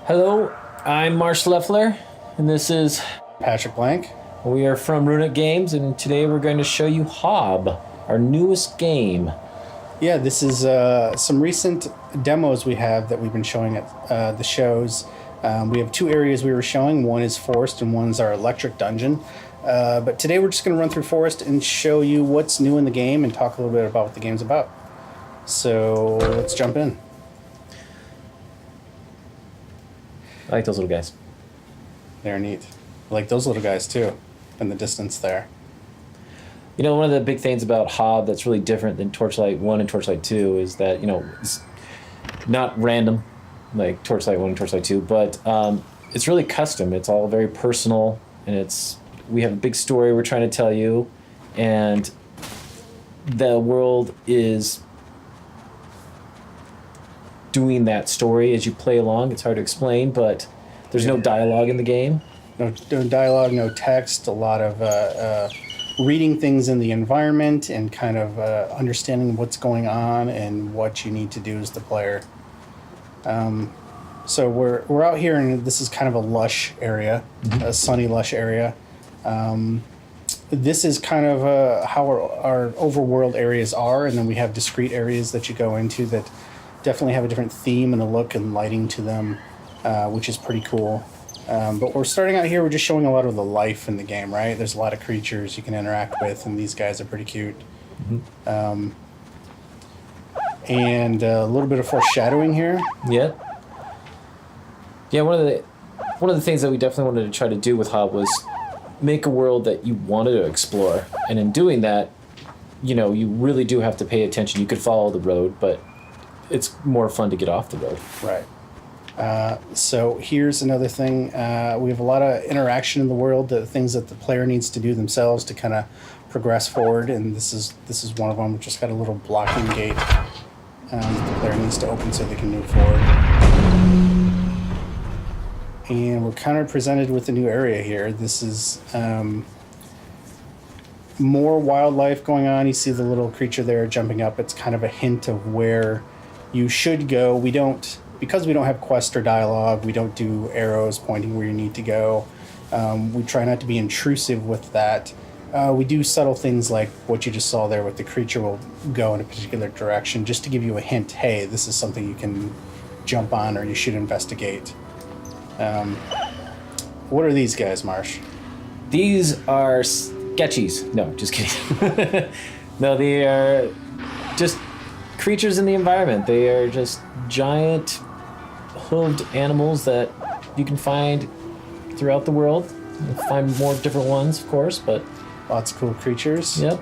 Hello, I'm Marsh Lefler, and this is Patrick Blank. we are from Runic Games, and today we're going to show you Hob, our newest game. Yeah, this is some recent demos we have that we've been showing at the shows. We have two areas we were showing. One is Forest and one's our Electric Dungeon. But today we're just going to run through Forest and show you what's new in the game and talk a little bit about what the game's about. So let's jump in. I like those little guys. They're neat. I like those little guys too, in the distance there. You know, one of the big things about Hob that's really different than Torchlight 1 and Torchlight 2 is that, you know, it's not random like Torchlight 1 and Torchlight 2, but it's really custom. It's all very personal, and we have a big story we're trying to tell you, and the world is doing that story as you play along. It's hard to explain, but there's no dialogue in the game. No dialogue, no text, a lot of reading things in the environment and kind of understanding what's going on and what you need to do as the player. So we're out here, and this is kind of a lush area, a sunny, lush area. This is kind of how our overworld areas are, and then we have discrete areas that you go into that definitely have a different theme and a look and lighting to them, which is pretty cool. But we're starting out here, we're just showing a lot of the life in the game, right? There's a lot of creatures you can interact with, and these guys are pretty cute. And a little bit of foreshadowing here. Yeah. Yeah, one of the things that we definitely wanted to try to do with Hob was make a world that you wanted to explore. And in doing that, you know, you really do have to pay attention. You could follow the road, but it's more fun to get off the road. Right. So here's another thing. We have a lot of interaction in the world, the things that the player needs to do themselves to kind of progress forward, and this is one of them. We've just got a little blocking gate that the player needs to open so they can move forward. And we're kind of presented with a new area here. This is more wildlife going on. You see the little creature there jumping up. It's kind of a hint of where you should go. Because we don't have quest or dialogue, we don't do arrows pointing where you need to go. We try not to be intrusive with that. We do subtle things like what you just saw there with the creature will go in a particular direction just to give you a hint, hey, this is something you can jump on or you should investigate. What are these guys, Marsh? These are sketchies. No, just kidding. No, they are just creatures in the environment. They are just giant hooved animals that you can find throughout the world. You'll find more different ones, of course, but Lots of cool creatures. yep.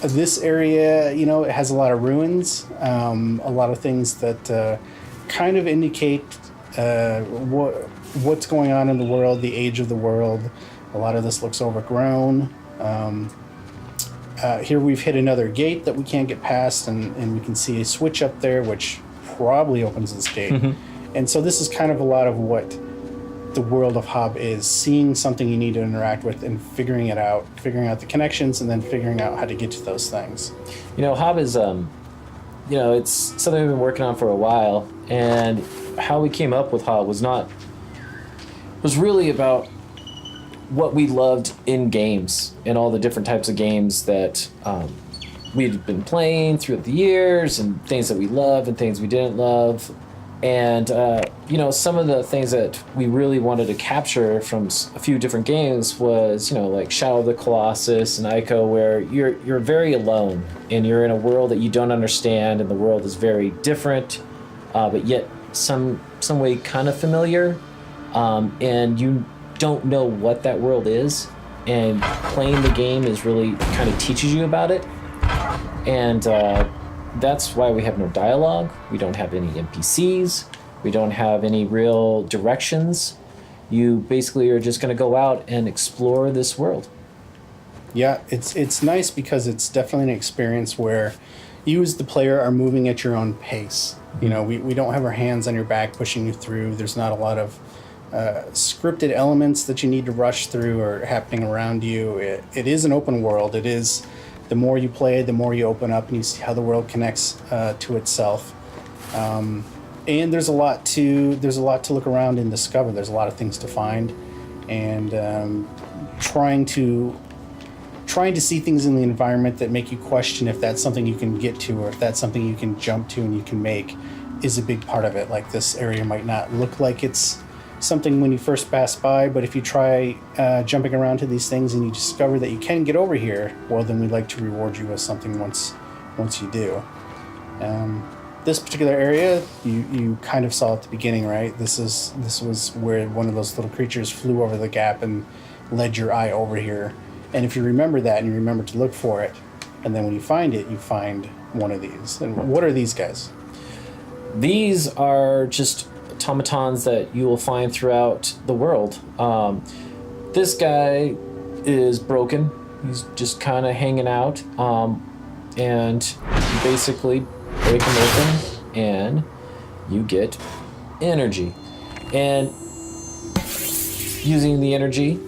This area, you know, it has a lot of ruins, a lot of things that kind of indicate what's going on in the world, the age of the world. A lot of this looks overgrown. Here we've hit another gate that we can't get past, and we can see a switch up there, which probably opens this gate. And so this is kind of a lot of what the world of Hob is, seeing something you need to interact with and figuring it out, figuring out the connections, and then figuring out how to get to those things. You know, Hob is, you know, it's something we've been working on for a while, and how we came up with Hob was really about what we loved in games and all the different types of games that we'd been playing throughout the years, and things that we loved and things we didn't love. And, you know, some of the things that we really wanted to capture from a few different games was, you know, like Shadow of the Colossus and Ico, where you're very alone and you're in a world that you don't understand, and the world is very different, but yet some way kind of familiar, and you don't know what that world is, and playing the game is really kind of teaches you about it. And that's why we have no dialogue. We don't have any NPCs. We don't have any real directions. You basically are just going to go out and explore this world. Yeah, it's nice because it's definitely an experience where you as the player are moving at your own pace. You know, we don't have our hands on your back pushing you through. There's not a lot of scripted elements that you need to rush through or happening around you. It is an open world. It is, the more you play, the more you open up and you see how the world connects to itself. And there's a lot to look around and discover. There's a lot of things to find, and trying to see things in the environment that make you question if that's something you can get to or if that's something you can jump to and you can make is a big part of it. Like, this area might not look like it's something when you first pass by, but if you try jumping around to these things and you discover that you can get over here, well, then we'd like to reward you with something once you do. This particular area, you kind of saw at the beginning, right? This was where one of those little creatures flew over the gap and led your eye over here. And if you remember that and you remember to look for it, and then when you find it, you find one of these. And what are these guys? These are just automatons that you will find throughout the world. This guy is broken. He's just kind of hanging out. And you basically break him open and you get energy. And using the energy,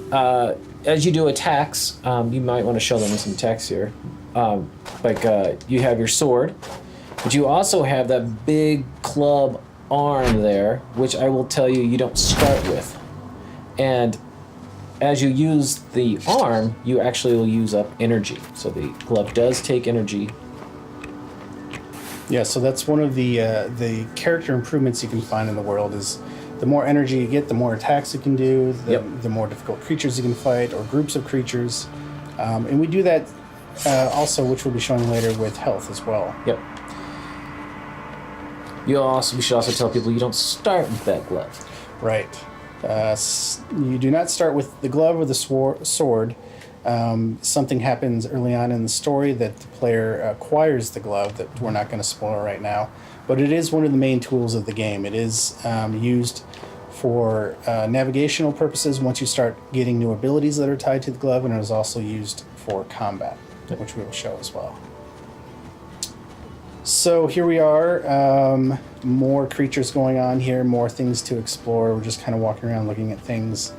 as you do attacks, you might want to show them some attacks here. You have your sword, but you also have that big club arm there, which I will tell you don't start with. And as you use the arm, you actually will use up energy. So the glove does take energy. Yeah, so that's one of the character improvements you can find in the world is the more energy you get, the more attacks you can do, the more difficult creatures you can fight, or groups of creatures. And we do that also, which we'll be showing later, with health as well. Yep. We should also tell people you don't start with that glove. Right. You do not start with the glove or the sword. Something happens early on in the story that the player acquires the glove that we're not going to spoil right now. But it is one of the main tools of the game. It is used for navigational purposes once you start getting new abilities that are tied to the glove, and it is also used for combat, which we will show as well. So here we are, more creatures going on here, more things to explore. We're just kind of walking around looking at things,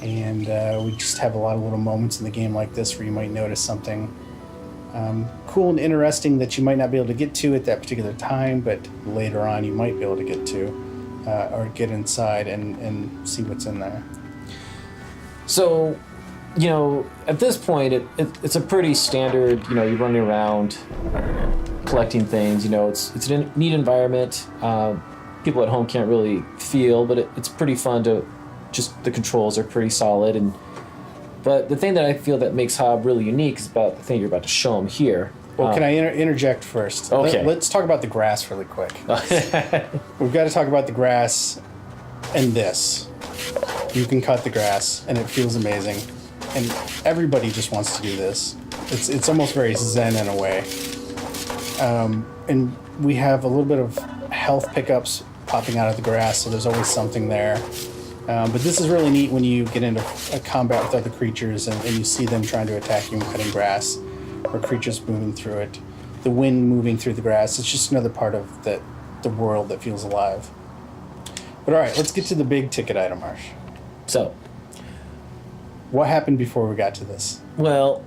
and we just have a lot of little moments in the game like this where you might notice something cool and interesting that you might not be able to get to at that particular time, but later on you might be able to get to, or get inside and see what's in there. So, at this point, it's a pretty standard, you're running around collecting things, it's a neat environment. People at home can't really feel, but it's pretty fun to just, the controls are pretty solid. But the thing that I feel that makes Hob really unique is about the thing you're about to show them here. Well, can I interject first? Okay. Let's talk about the grass really quick. We've got to talk about the grass and this. You can cut the grass, and it feels amazing. And everybody just wants to do this. It's almost very zen in a way. And we have a little bit of health pickups popping out of the grass, so there's always something there. But this is really neat when you get into a combat with other creatures and you see them trying to attack you and cutting grass, or creatures moving through it, the wind moving through the grass. It's just another part of the world that feels alive. But all right, let's get to the big ticket item, Marsh. So, what happened before we got to this? Well,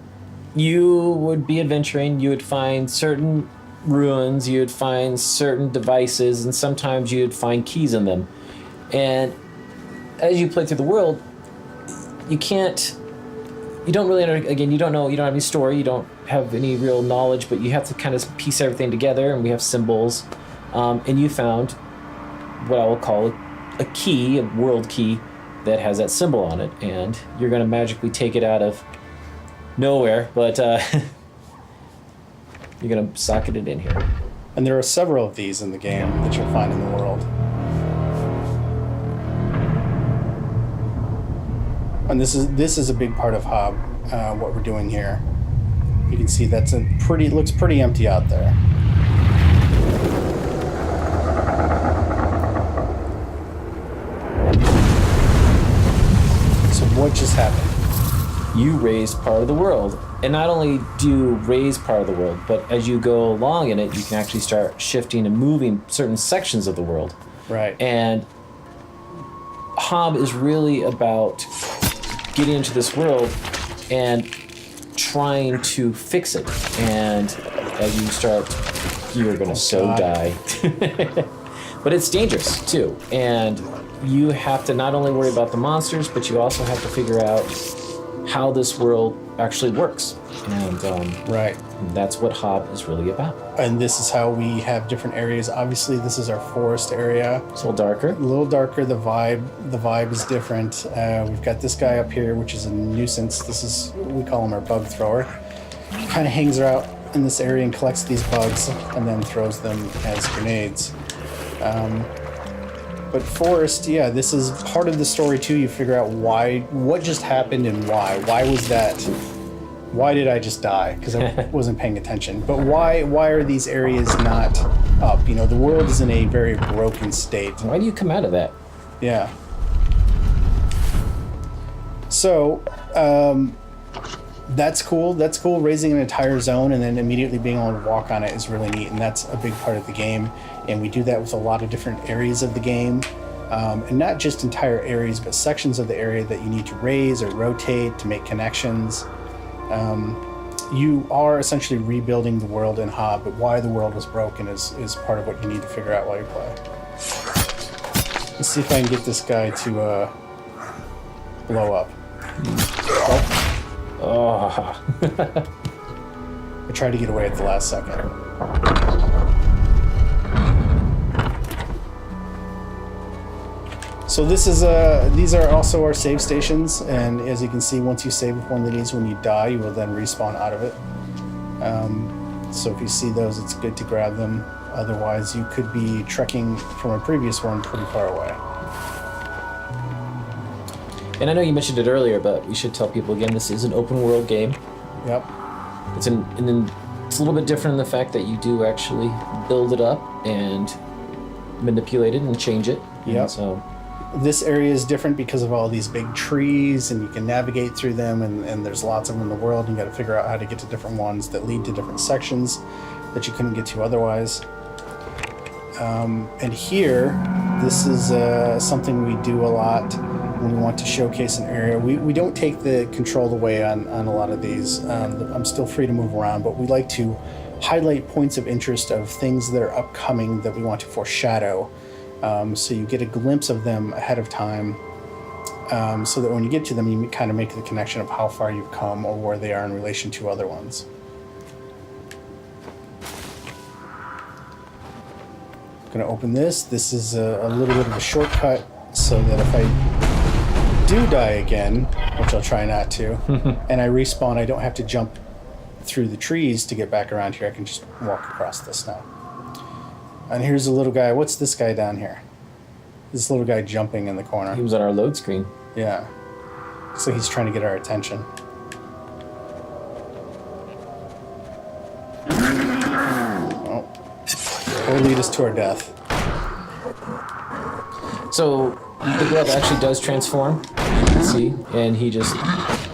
you would be adventuring, you would find certain ruins, you would find certain devices, and sometimes you would find keys in them. And as you play through the world, you don't really, again, you don't have any story, you don't have any real knowledge, but you have to kind of piece everything together, and we have symbols. And you found what I will call a key, a world key, that has that symbol on it, and you're going to magically take it out of nowhere, but you're going to socket it in here. And there are several of these in the game that you'll find in the world. And this is a big part of Hob, what we're doing here. You can see that's looks pretty empty out there. So what just happened? You raised part of the world. And not only do you raise part of the world, but as you go along in it, you can actually start shifting and moving certain sections of the world. Right. And Hob is really about getting into this world and trying to fix it. And as you start, you're going to die. But it's dangerous too, and you have to not only worry about the monsters, but you also have to figure out how this world actually works, and Right. that's what Hob is really about. And this is how we have different areas. Obviously, this is our forest area. It's a little darker. A little darker. The vibe is different. We've got this guy up here, which is a nuisance. We call him our bug thrower. He kind of hangs out in this area and collects these bugs and then throws them as grenades. But forest, yeah, this is part of the story too. You figure out what just happened and why. Why did I just die? Because I wasn't paying attention. But why are these areas not up? The world is in a very broken state. Why do you come out of that? Yeah. So, that's cool. That's cool. Raising an entire zone and then immediately being able to walk on it is really neat, and that's a big part of the game. And we do that with a lot of different areas of the game, and not just entire areas, but sections of the area that you need to raise or rotate to make connections. You are essentially rebuilding the world in Hob, but why the world was broken is part of what you need to figure out while you play. Let's see if I can get this guy to blow up. Oh. I tried to get away at the last second. So these are also our save stations, and as you can see, once you save with one of these, when you die, you will then respawn out of it. So if you see those, it's good to grab them. Otherwise, you could be trekking from a previous one pretty far away. And I know you mentioned it earlier, but we should tell people again, this is an open world game. Yep. It's a little bit different in the fact that you do actually build it up and manipulate it and change it. Yep. So this area is different because of all these big trees, and you can navigate through them, and there's lots of them in the world, and you got to figure out how to get to different ones that lead to different sections that you couldn't get to otherwise. And here, this is something we do a lot when we want to showcase an area. We don't take the control away on a lot of these. I'm still free to move around, but we like to highlight points of interest of things that are upcoming that we want to foreshadow. So you get a glimpse of them ahead of time, so that when you get to them, you kind of make the connection of how far you've come or where they are in relation to other ones. I'm going to open this. This is a little bit of a shortcut so that if I do die again, which I'll try not to, and I respawn, I don't have to jump through the trees to get back around here. I can just walk across this now. And here's a little guy. What's this guy down here? This little guy jumping in the corner. he was on our load screen. Yeah. So he's trying to get our attention. Oh. Or lead us to our death. So the glove actually does transform, you can see, and he just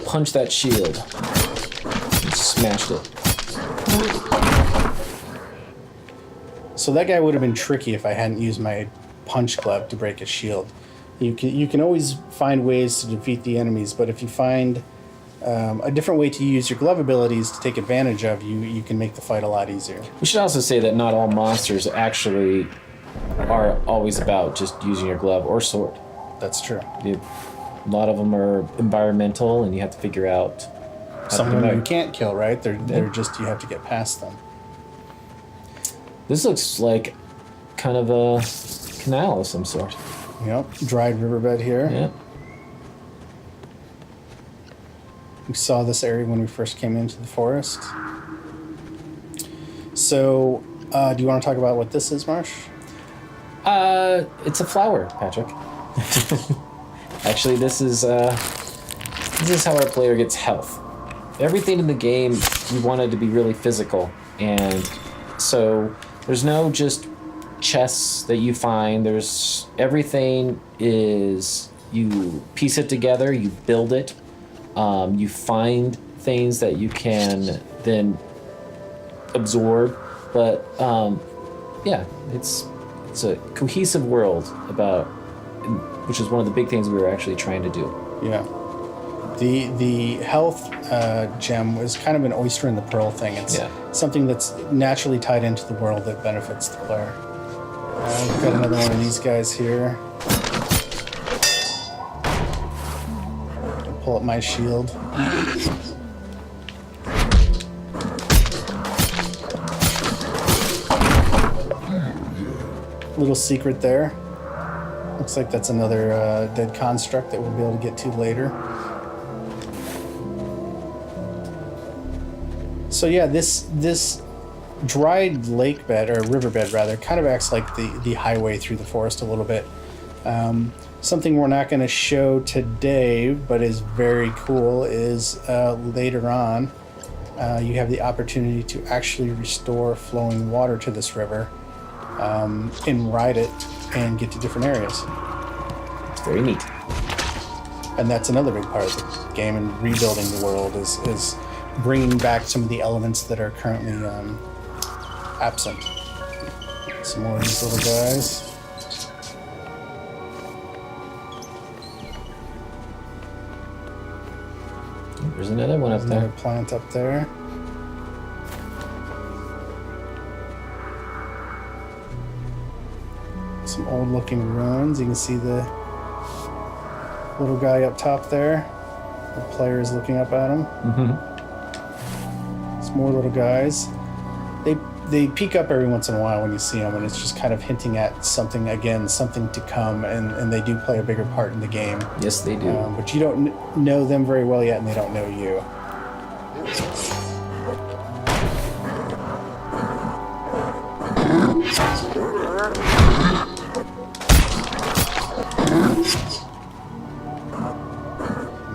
punched that shield and smashed it. So that guy would have been tricky if I hadn't used my punch glove to break his shield. You can always find ways to defeat the enemies, but if you find a different way to use your glove abilities to take advantage of, you can make the fight a lot easier. We should also say that not all monsters actually are always about just using your glove or sword. That's true. A lot of them are environmental, and you have to figure out how Some to of them do you that. can't kill, right? They're just, you have to get past them. This looks like kind of a canal of some sort. Yep, dried riverbed here. Yeah. We saw this area when we first came into the forest. So, do you want to talk about what this is, Marsh? It's a flower, Patrick. Actually, this is how our player gets health. Everything in the game we wanted to be really physical, and so there's no just chests that you find. There's everything is you piece it together, you build it, you find things that you can then absorb. But yeah, it's a cohesive world about, which is one of the big things we were actually trying to do. Yeah. The health gem was kind of an oyster in the pearl thing. It's something that's naturally tied into the world that benefits the player. We've got another one of these guys here. I'll pull up my shield. Little secret there. Looks like that's another dead construct that we'll be able to get to later. So yeah, this dried lake bed, or riverbed rather, kind of acts like the highway through the forest a little bit. Something we're not going to show today, but is very cool, is later on, you have the opportunity to actually restore flowing water to this river and ride it and get to different areas. It's very neat. And that's another big part of the game, and rebuilding the world is bringing back some of the elements that are currently absent. Some more of these little guys. There's another one up there. Another plant up there. Some old looking ruins. You can see the little guy up top there. The player is looking up at him. Some more little guys. They peek up every once in a while when you see them, and it's just kind of hinting at something, again, something to come, and they do play a bigger part in the game. Yes, they do. But you don't know them very well yet, and they don't know you.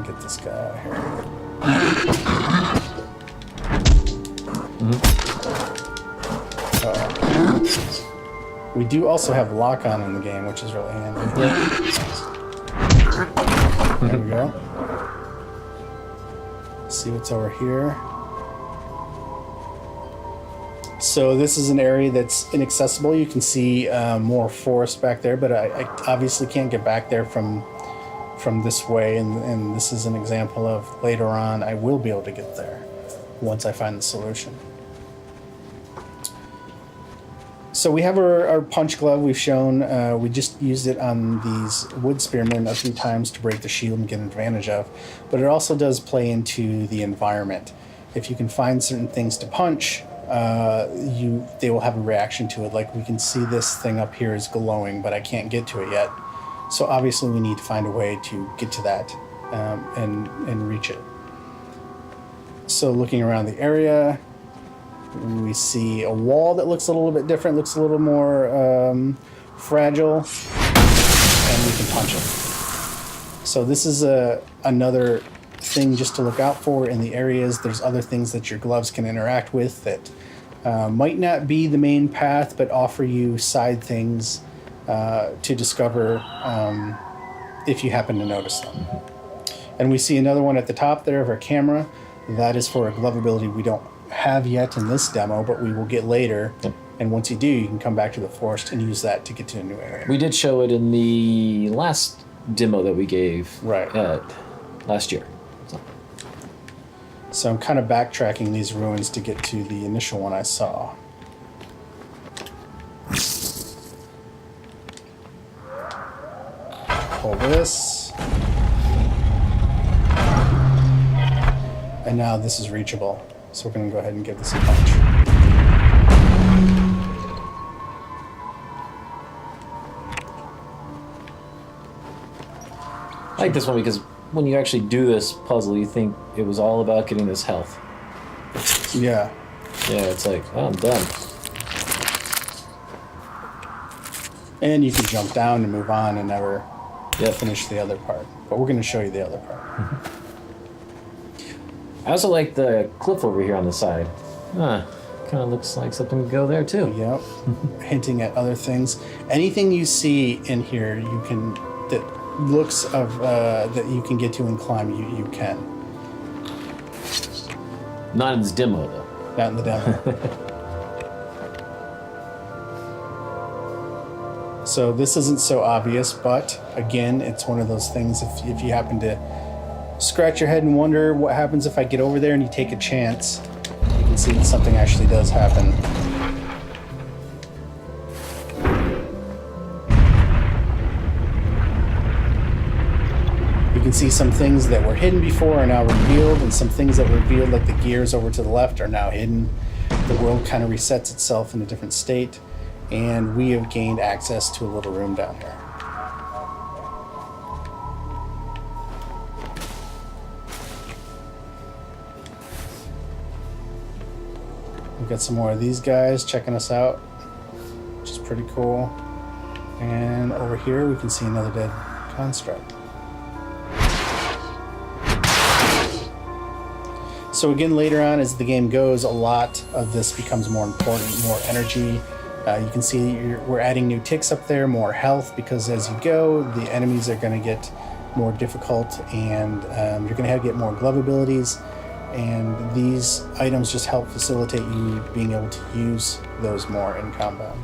Get this guy out here. We do also have lock-on in the game, which is really handy. There we go. See what's over here. So this is an area that's inaccessible. You can see more forest back there, but I obviously can't get back there from this way, and this is an example of later on I will be able to get there once I find the solution. So we have our punch glove we've shown. We just used it on these wood spearmen a few times to break the shield and get advantage of. But it also does play into the environment. If you can find certain things to punch, they will have a reaction to it. Like we can see this thing up here is glowing, but I can't get to it yet. So obviously we need to find a way to get to that and reach it. So looking around the area, we see a wall that looks a little bit different, looks a little more fragile, and we can punch it. So this is another thing just to look out for in the areas. There's other things that your gloves can interact with that might not be the main path, but offer you side things to discover if you happen to notice them. And we see another one at the top there of our camera. That is for a glove ability we don't have yet in this demo, but we will get later. Yep. And once you do, you can come back to the forest and use that to get to a new area. We did show it in the last demo that we gave last year. So I'm kind of backtracking these ruins to get to the initial one I saw. Pull this. And now this is reachable. So we're going to go ahead and give this a punch. I like this one because when you actually do this puzzle, you think it was all about getting this health. Yeah. Yeah, it's like, oh, I'm done. And you can jump down and move on and never finish the other part. But we're going to show you the other part. I also like the cliff over here on the side. Kind of looks like something to go there too. Yep. Hinting at other things. Anything you see in here, you can that looks of that you can get to and climb. You can. Not in this demo though. Not in the demo. So this isn't so obvious, but again, it's one of those things. If you happen to scratch your head and wonder what happens if I get over there and you take a chance, you can see that something actually does happen. You can see some things that were hidden before are now revealed, and some things that were revealed, like the gears over to the left, are now hidden. The world kind of resets itself in a different state, and we have gained access to a little room down here. We've got some more of these guys checking us out, which is pretty cool. And over here we can see another dead construct. So again, later on as the game goes, a lot of this becomes more important, more energy. You can see we're adding new ticks up there, more health, because as you go, the enemies are going to get more difficult, and you're going to get more glove abilities. And these items just help facilitate you being able to use those more in combat.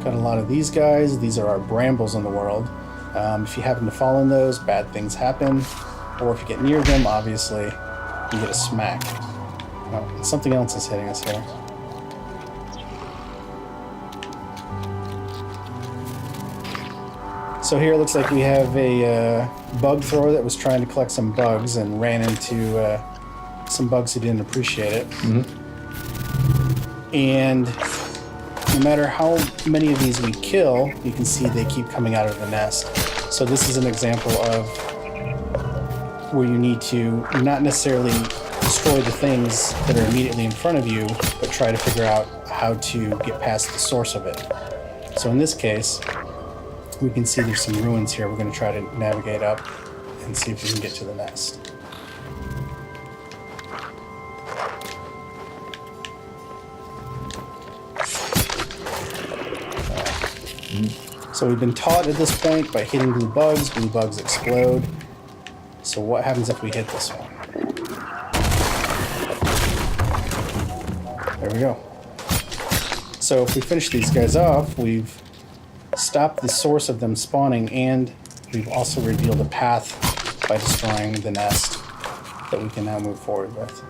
Got a lot of these guys. These are our brambles in the world. If you happen to fall in those, bad things happen. Or if you get near them, obviously, you get a smack. Oh, something else is hitting us here. So here it looks like we have a bug thrower that was trying to collect some bugs and ran into some bugs who didn't appreciate it. Mm-hmm. And no matter how many of these we kill, you can see they keep coming out of the nest. So this is an example of where you need to not necessarily destroy the things that are immediately in front of you, but try to figure out how to get past the source of it. So in this case, we can see there's some ruins here. We're going to try to navigate up and see if we can get to the nest. So we've been taught at this point by hitting blue bugs explode. So what happens if we hit this one? There we go. So if we finish these guys off, we've stopped the source of them spawning, and we've also revealed a path by destroying the nest that we can now move forward with.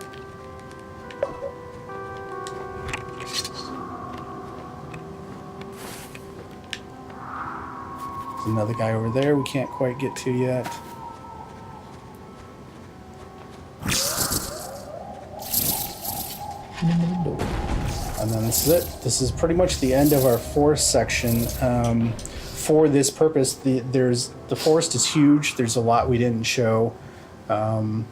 There's another guy over there we can't quite get to yet. And then this is it. This is pretty much the end of our forest section. For this purpose, the forest is huge. There's a lot we didn't show. And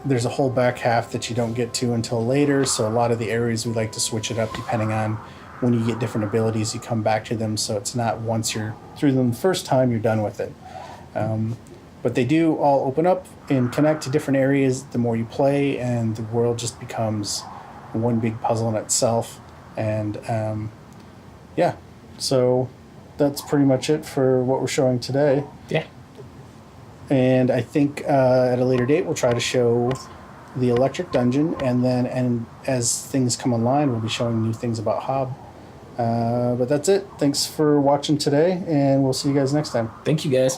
there's a whole back half that you don't get to until later. So a lot of the areas we like to switch it up depending on when you get different abilities, you come back to them. So it's not once you're through them the first time, you're done with it. But they do all open up and connect to different areas the more you play, and the world just becomes one big puzzle in itself. And yeah, so that's pretty much it for what we're showing today. Yeah. And I think at a later date we'll try to show the electric dungeon, and as things come online we'll be showing new things about Hob. But that's it. Thanks for watching today, and we'll see you guys next time. Thank you, guys.